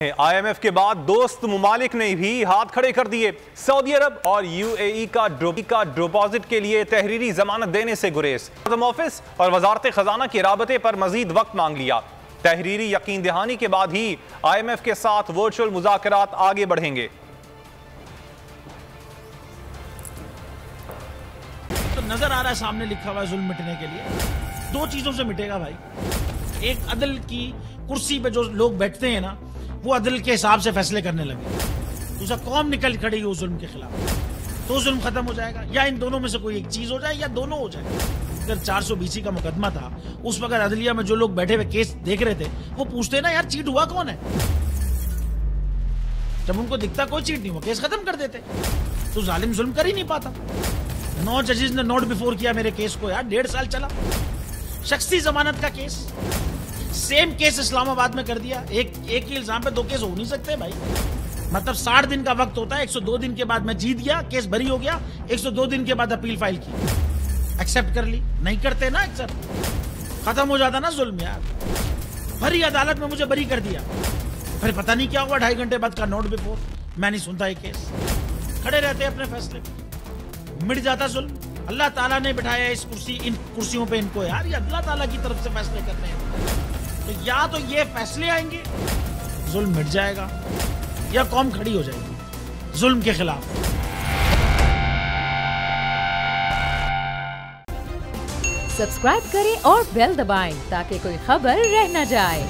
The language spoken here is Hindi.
IMF के बाद दोस्त मुमालिक ने भी हाथ खड़े कर दिए। सऊदी अरब और UAE का डिपॉजिट के लिए तहरीरी जमानत देने से गुरेज। ऑफिस और वजारत खजाना के राबते पर मजीद वक्त मांग लिया। तहरीरी यकीन दहानी के बाद ही IMF के साथ वर्चुअल मुज़ाकरात आगे बढ़ेंगे। तो नजर आ रहा है सामने लिखा हुआ है जुल्म मिटने के लिए दो चीजों से मिटेगा भाई। एक अदल की कुर्सी पे जो लोग बैठते हैं ना, वो अदल के हिसाब से फैसले करने लगे। दूसरा कौम निकल खड़ी उस जुल्म के खिलाफ, तो जुल्म खत्म हो जाएगा। या इन दोनों में से कोई एक चीज हो जाए या दोनों हो जाए। अगर 420 का मुकदमा था, उस वक्त अदलिया में जो लोग बैठे हुए केस देख रहे थे, वो पूछते ना यार चीट हुआ कौन है। जब उनको दिखता कोई चीट नहीं हुआ, केस खत्म कर देते। तो जालिम जुल्म कर ही नहीं पाता। 9 जजेस ने नोट बिफोर किया मेरे केस को यार, 1.5 साल चला। शख्सी जमानत का केस, सेम केस इस्लामाबाद में कर दिया। एक ही इल्जाम पे 2 केस हो नहीं सकते भाई। मतलब 60 दिन का वक्त होता है। 102 दिन के बाद मैं जीत गया, केस बरी हो गया। 102 दिन के बाद अपील फाइल की, एक्सेप्ट कर ली। नहीं करते ना एक्सेप्ट, खत्म हो जाता ना जुल्म यार। भरी अदालत में मुझे बरी कर दिया, फिर पता नहीं क्या हुआ 2.5 घंटे बाद का नोट बिफोर। मैं नहीं सुनता ये केस, खड़े रहते अपने फैसले पे, मिट जाता जुल्म। अल्लाह ताला ने बिठाया इन कुर्सियों पे इनको यार, ये अल्लाह ताला की तरफ से फैसले करने हैं। तो या तो ये फैसले आएंगे, जुल्म मिट जाएगा, या कौम खड़ी हो जाएगी जुल्म के खिलाफ। सब्सक्राइब करें और बेल दबाएं ताकि कोई खबर रह न जाए।